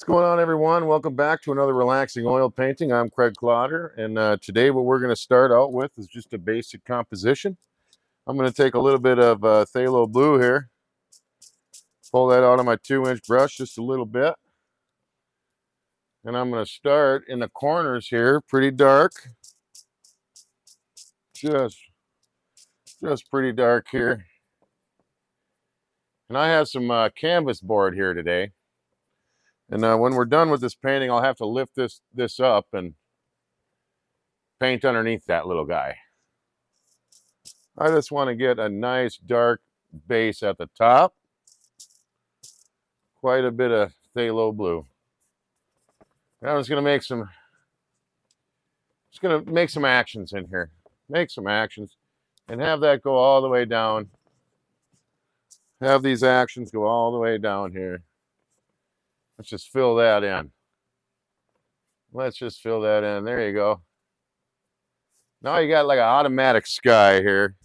What's going on, everyone? Welcome back to another relaxing oil painting. I'm Craig Klotter, and today what we're going to start out with is just a basic composition. I'm going to take a little bit of phthalo blue here, pull that out of my 2-inch brush just a little bit, and I'm going to start in the corners here, pretty dark, just pretty dark here. And I have some canvas board here today. And when we're done with this painting, I'll have to lift this up and paint underneath that little guy. I just want to get a nice dark base at the top. Quite a bit of phthalo blue. And I'm just going to make some actions in here. Make some actions and have that go all the way down. Have these actions go all the way down here. Let's just fill that in. Let's just fill that in. There you go. Now you got like an automatic sky here.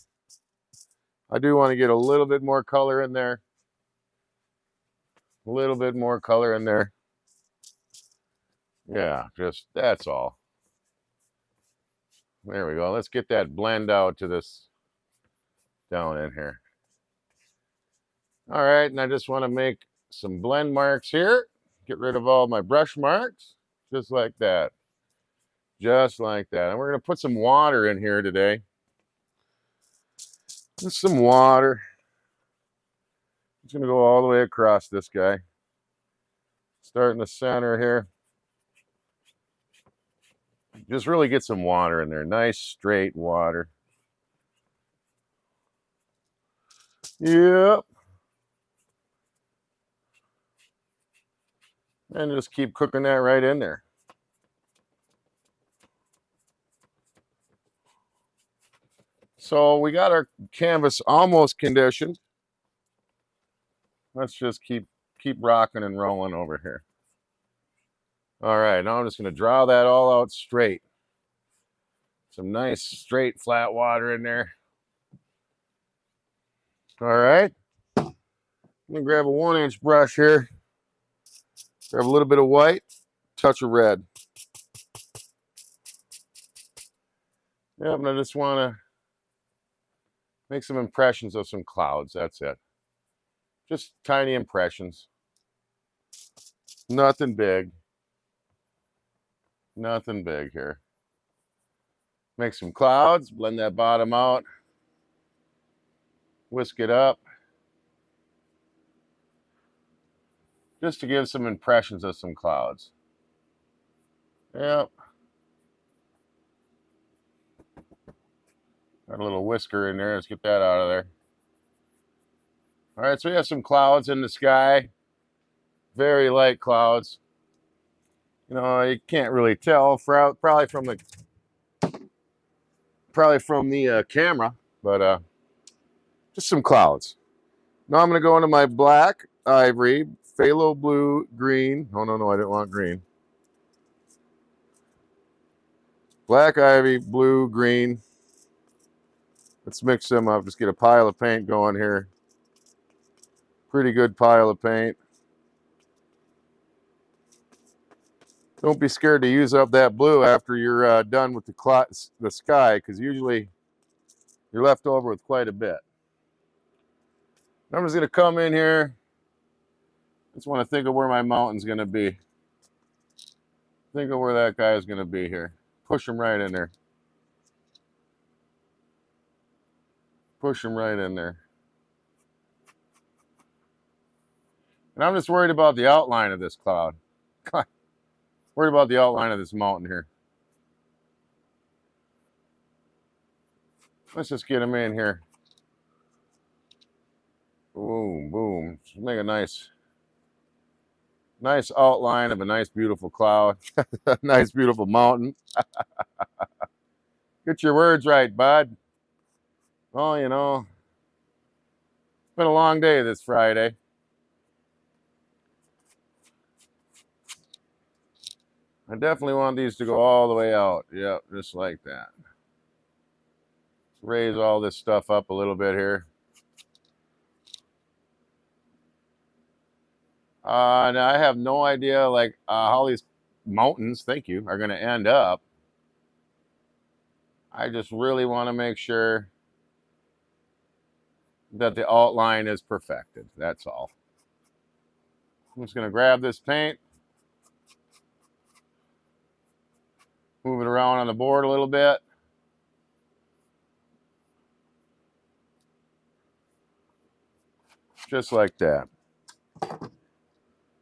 I do want to get a little bit more color in there. A little bit more color in there. Yeah, just that's all. There we go. Let's get that blend out to this down in here. All right, and I just want to make some blend marks here. Get rid of all my brush marks, just like that. Just like that. And we're going to put some water in here today. Just some water. It's going to go all the way across this guy. Start in the center here. Just really get some water in there. Nice straight water. Yep. And just keep cooking that right in there. So we got our canvas almost conditioned. Let's just keep rocking and rolling over here. All right, now I'm just going to draw that all out straight. Some nice straight flat water in there. All right. I'm going to grab a 1-inch brush here. Grab a little bit of white, touch of red. Yep, and I just want to make some impressions of some clouds. That's it. Just tiny impressions. Nothing big. Nothing big here. Make some clouds, blend that bottom out. Whisk it up. Just to give some impressions of some clouds. Yep. Got a little whisker in there. Let's get that out of there. All right, so we have some clouds in the sky. Very light clouds. You know, you can't really tell, probably from the camera, but just some clouds. Now I'm going to go into my black ivory, phthalo blue, green. Oh, no, I didn't want green. Black ivy, blue, green. Let's mix them up. Just get a pile of paint going here. Pretty good pile of paint. Don't be scared to use up that blue after you're done with the sky, because usually you're left over with quite a bit. I'm just going to come in here. Just want to think of where my mountain's going to be. Think of where that guy is going to be here. Push him right in there. Push him right in there. And I'm just worried about the outline of this cloud. Worried about the outline of this mountain here. Let's just get him in here. Boom, boom. Just make a nice outline of a nice, beautiful cloud. Nice, beautiful mountain. Get your words right, bud. Oh, you know, it's been a long day this Friday. I definitely want these to go all the way out. Yep, just like that. Let's raise all this stuff up a little bit here. And I have no idea like how these mountains, thank you, are going to end up. I just really want to make sure that the outline is perfected. That's all. I'm just going to grab this paint, move it around on the board a little bit. Just like that.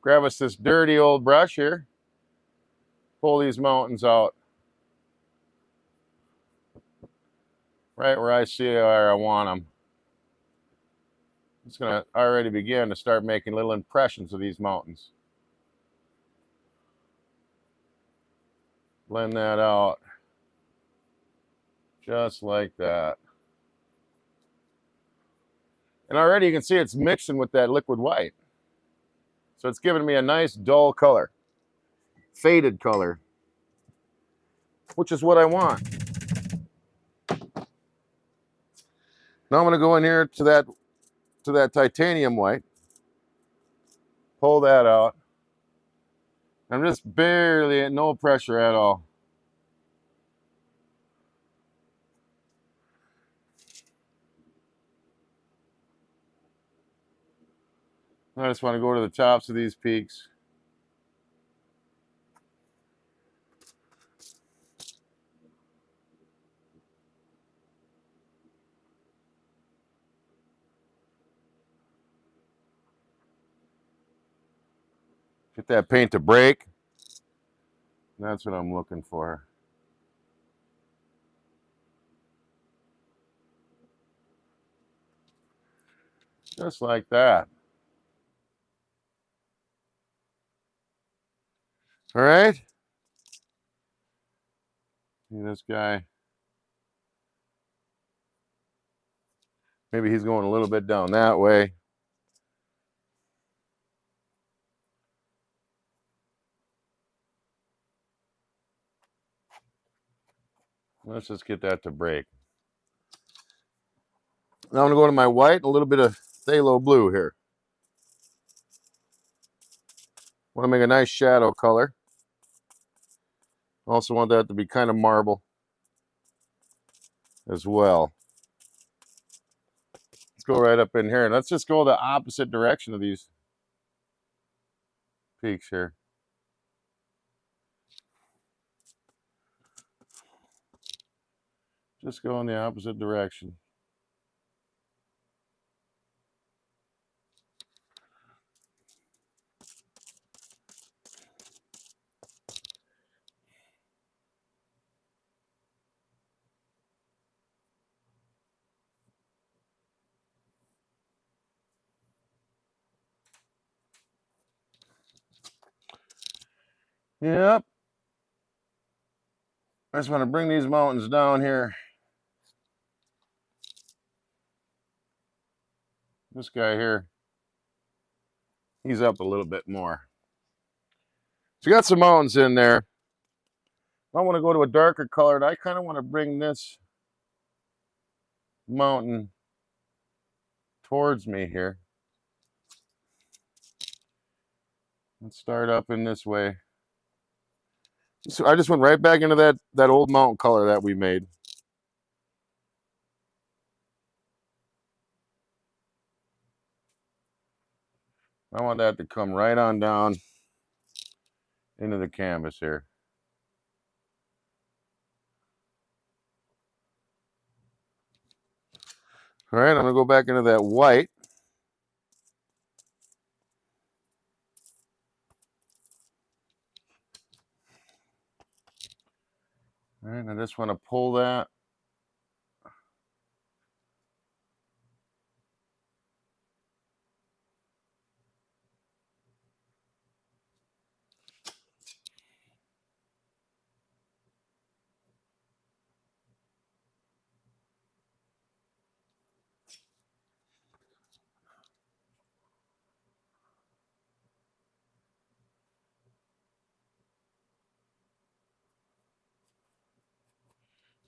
Grab us this dirty old brush here. Pull these mountains out right where I see where I want them. It's going to already begin to start making little impressions of these mountains. Blend that out. Just like that. And already you can see it's mixing with that liquid white. So it's giving me a nice dull color. Faded color. Which is what I want. Now I'm going to go in here to that titanium white. Pull that out. I'm just barely at no pressure at all. I just want to go to the tops of these peaks. Get that paint to break. That's what I'm looking for. Just like that. All right. See this guy. Maybe he's going a little bit down that way. Let's just get that to break. Now I'm going to go to my white and a little bit of phthalo blue here. Want to make a nice shadow color. Also want that to be kind of marble as well. Let's go right up in here and let's just go the opposite direction of these peaks here. Just go in the opposite direction. Yep. I just want to bring these mountains down here. This guy here, he's up a little bit more. So you got some mountains in there. I want to go to a darker color. I kind of want to bring this mountain towards me here. Let's start up in this way. So I just went right back into that old mountain color that we made. I want that to come right on down into the canvas here. All right, I'm going to go back into that white. All right, I just want to pull that.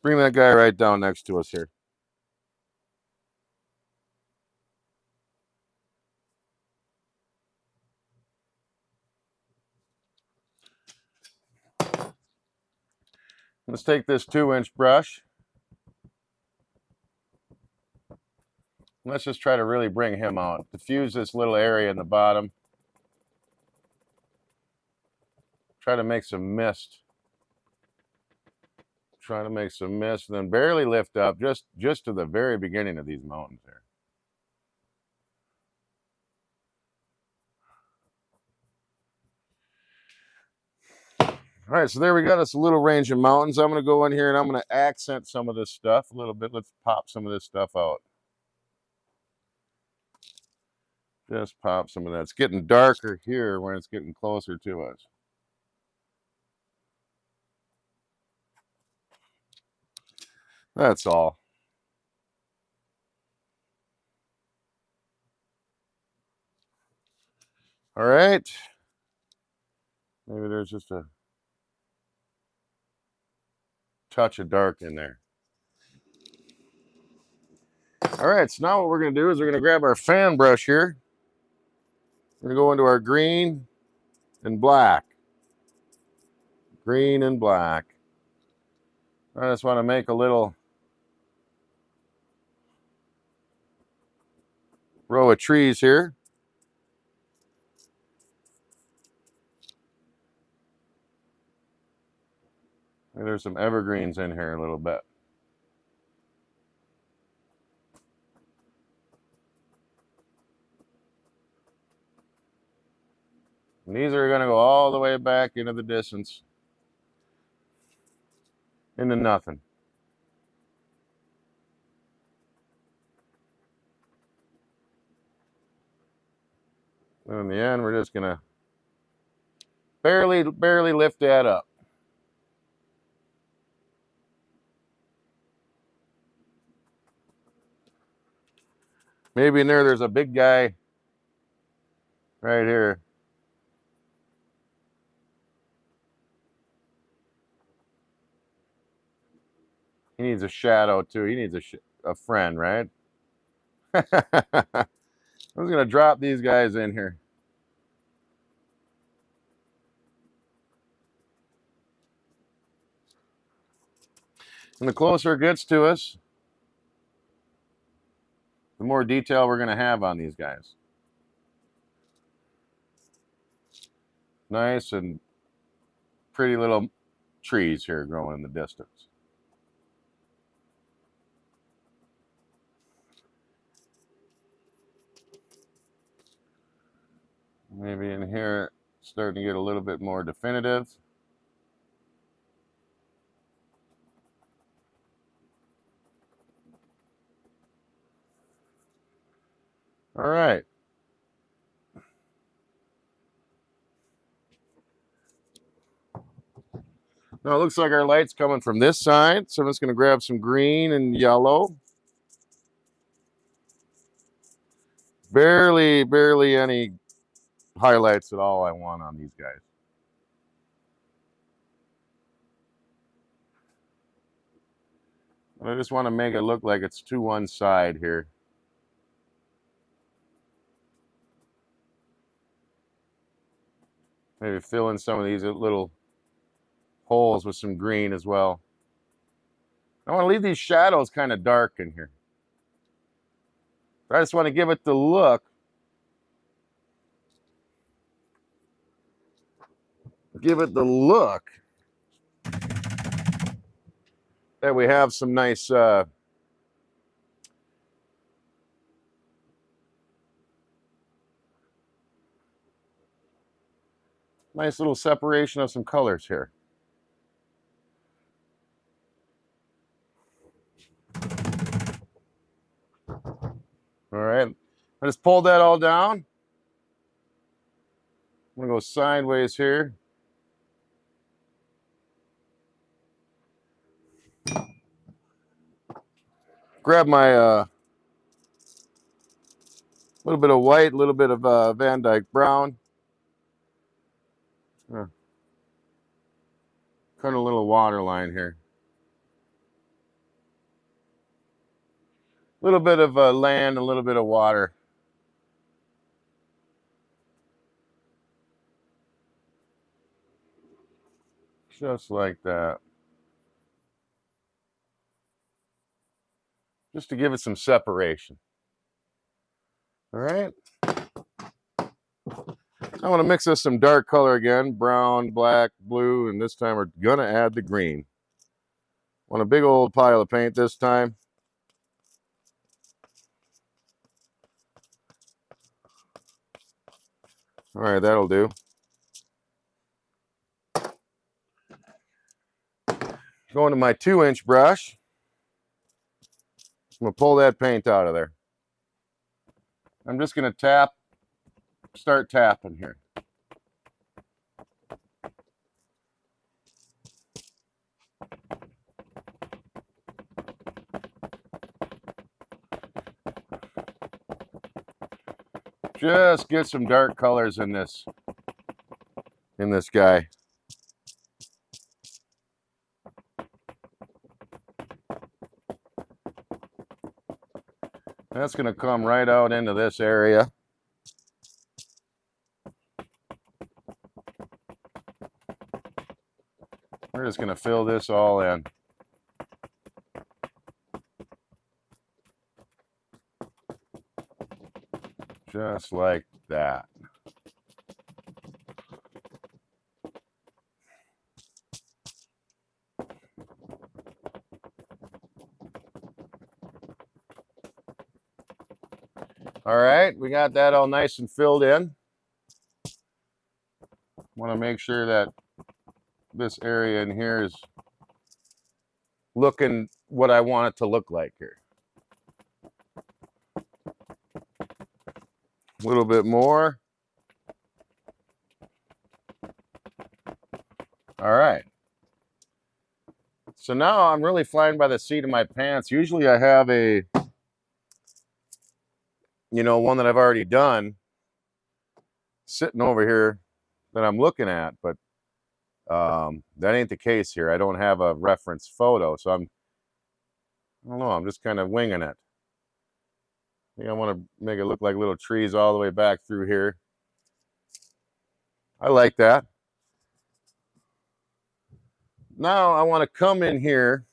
Bring that guy right down next to us here. Let's take this 2-inch brush. Let's just try to really bring him out. Diffuse this little area in the bottom. Try to make some mist. Try to make some mist, and then barely lift up just to the very beginning of these mountains here. All right, so there we got us a little range of mountains. I'm going to go in here and I'm going to accent some of this stuff a little bit. Let's pop some of this stuff out. Just pop some of that. It's getting darker here when it's getting closer to us. That's all. All right. Maybe there's just a touch of dark in there. All right, so now what we're going to do is we're going to grab our fan brush here. We're going to go into our green and black. Green and black. I just want to make a little row of trees here. And there's some evergreens in here a little bit. And these are going to go all the way back into the distance, into nothing. And in the end, we're just going to barely lift that up. Maybe in there's a big guy right here. He needs a shadow too. He needs a friend, right? I'm just going to drop these guys in here. And the closer it gets to us, the more detail we're going to have on these guys. Nice and pretty little trees here growing in the distance. Maybe in here, starting to get a little bit more definitive. All right. Now it looks like our light's coming from this side, so I'm just going to grab some green and yellow. Barely any highlights at all I want on these guys. I just want to make it look like it's to one side here. Maybe fill in some of these little holes with some green as well. I want to leave these shadows kind of dark in here. I just want to give it the look. Give it the look that we have some nice nice little separation of some colors here. All right, I just pulled that all down. I'm gonna go sideways here. Grab my little bit of white, a little bit of Van Dyke brown. Cut a little water line here. A little bit of land, a little bit of water. Just like that. just to give it some separation. All right. I want to mix us some dark color again, brown, black, blue, and this time we're gonna add the green. Want a big old pile of paint this time. All right, that'll do. Going to my 2-inch brush. I'm gonna pull that paint out of there. I'm just gonna start tapping here. Just get some dark colors in this guy. That's gonna come right out into this area. We're just gonna fill this all in. Just like that. All right, we got that all nice and filled in. Want to make sure that this area in here is looking what I want it to look like here. A little bit more. All right. So now I'm really flying by the seat of my pants. Usually I have a, one that I've already done sitting over here that I'm looking at, but that ain't the case here. I don't have a reference photo, so I don't know, I'm just kind of winging it. I think I want to make it look like little trees all the way back through here. I like that. Now I want to come in here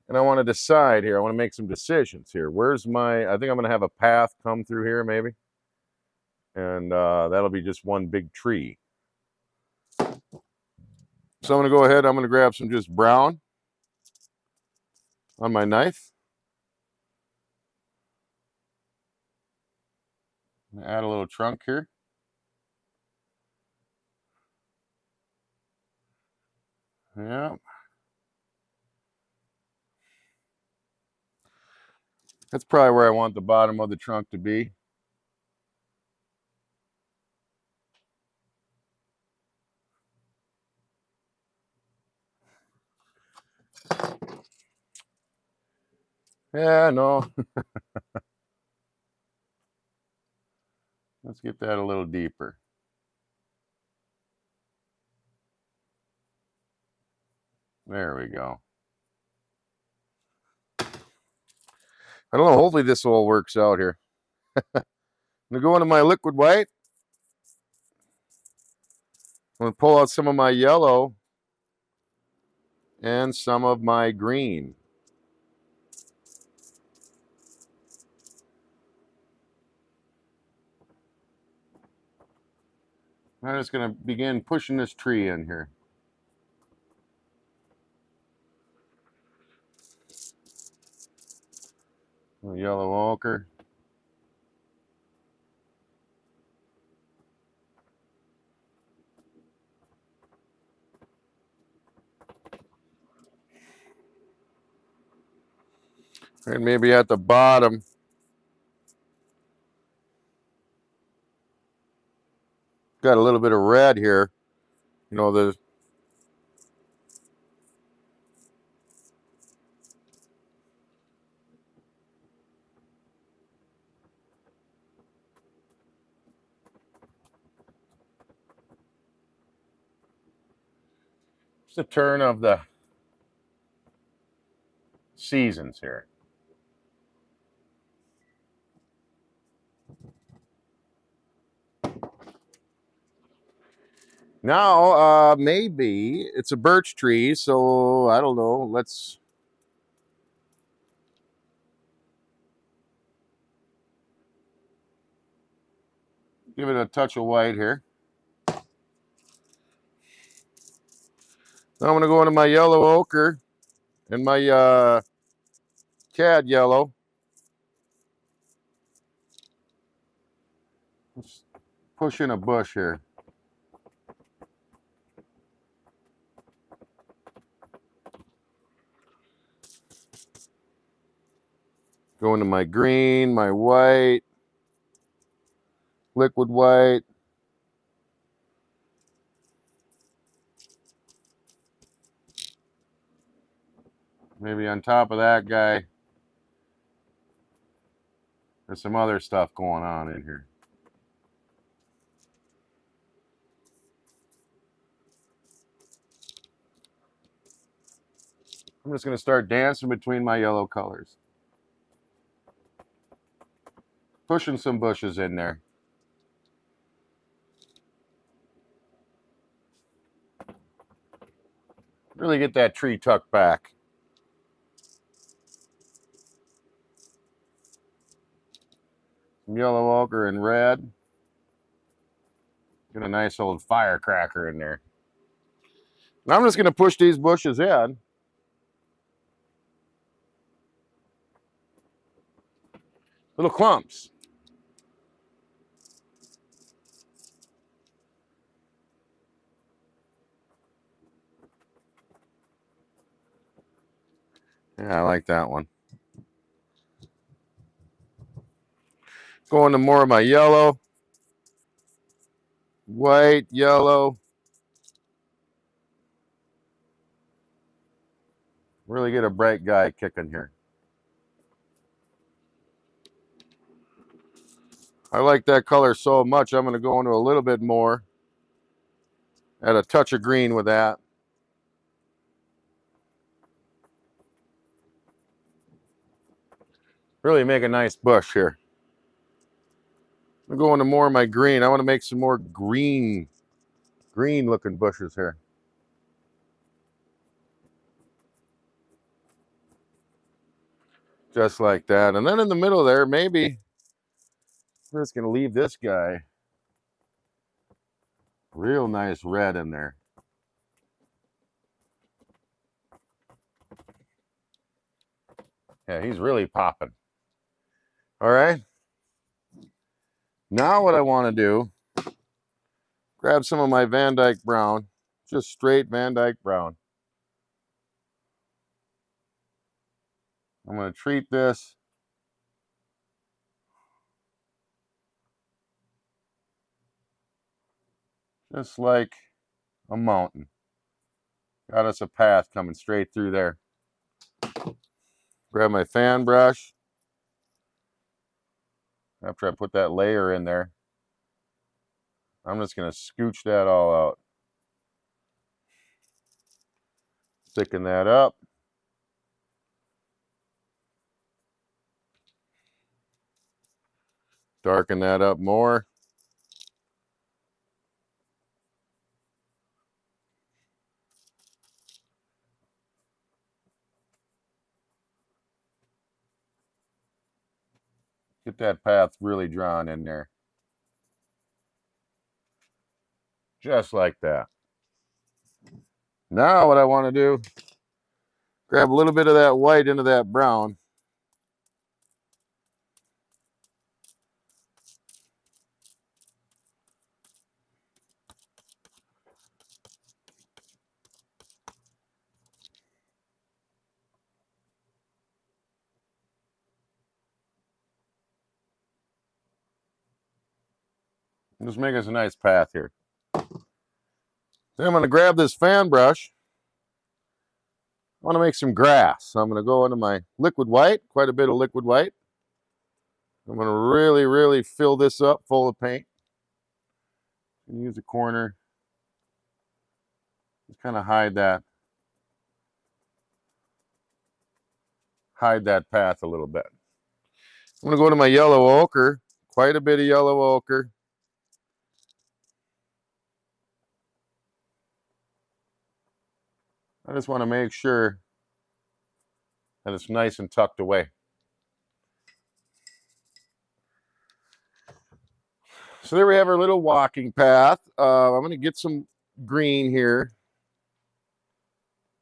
and I want to decide here. I want to make some decisions here. Where's I think I'm going to have a path come through here maybe. And that'll be just one big tree. So I'm going to go ahead. I'm going to grab some just brown on my knife. Add a little trunk here. Yeah. That's probably where I want the bottom of the trunk to be. Yeah, no. Let's get that a little deeper. There we go. I don't know, hopefully this all works out here. I'm gonna go into my liquid white. I'm gonna pull out some of my yellow and some of my green. I'm just gonna begin pushing this tree in here. A yellow ochre. And maybe at the bottom, got a little bit of red here. The it's the turn of the seasons here. Now, maybe it's a birch tree, so I don't know. Give it a touch of white here. Now I'm going to go into my yellow ochre and my cad yellow. Let's push in a bush here. Go into my green, my white, liquid white. Maybe on top of that guy, there's some other stuff going on in here. I'm just going to start dancing between my yellow colors. Pushing some bushes in there. Really get that tree tucked back. Some yellow ochre and red. Get a nice old firecracker in there. Now I'm just going to push these bushes in. Little clumps. Yeah, I like that one. Go into more of my yellow, white, yellow. Really get a bright guy kicking here. I like that color so much, I'm going to go into a little bit more. Add a touch of green with that. Really make a nice bush here. I'm going to more of my green. I want to make some more green looking bushes here. Just like that. And then in the middle there, maybe we're just going to leave this guy real nice red in there. Yeah, he's really popping. All right. Now what I want to do, grab some of my Van Dyke brown, just straight Van Dyke brown. I'm going to treat this just like a mountain. Got us a path coming straight through there. Grab my fan brush. After I put that layer in there, I'm just going to scooch that all out. Thicken that up. Darken that up more. Get that path really drawn in there. Just like that. Now what I want to do, grab a little bit of that white into that brown. Just make us a nice path here. Then I'm going to grab this fan brush. I want to make some grass. So I'm going to go into my liquid white, quite a bit of liquid white. I'm going to really, really fill this up full of paint. And use a corner. Just kind of hide that path a little bit. I'm going to go to my yellow ochre, quite a bit of yellow ochre. I just want to make sure that it's nice and tucked away. So there we have our little walking path. I'm going to get some green here.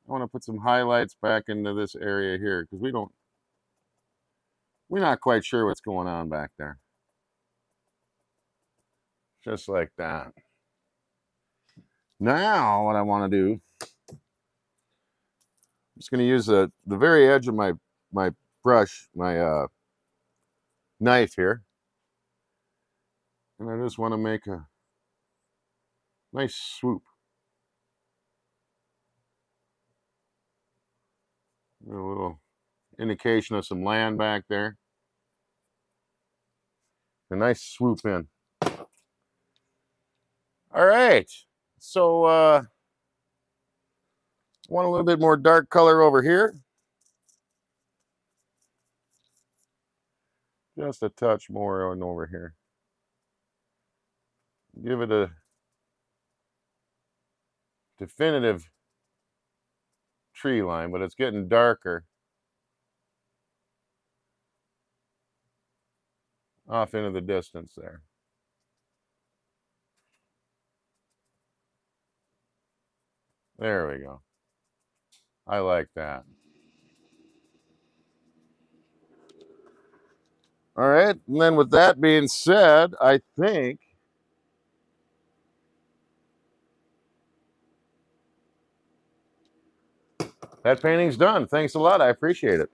I want to put some highlights back into this area here because we're not quite sure what's going on back there. Just like that. Now what I want to do, I'm just going to use the very edge of my brush, my knife here. And I just want to make a nice swoop. A little indication of some land back there. A nice swoop in. All right. So want a little bit more dark color over here. Just a touch more on over here. Give it a definitive tree line, but it's getting darker off into the distance there. There we go. I like that. All right, and then with that being said, I think that painting's done. Thanks a lot. I appreciate it.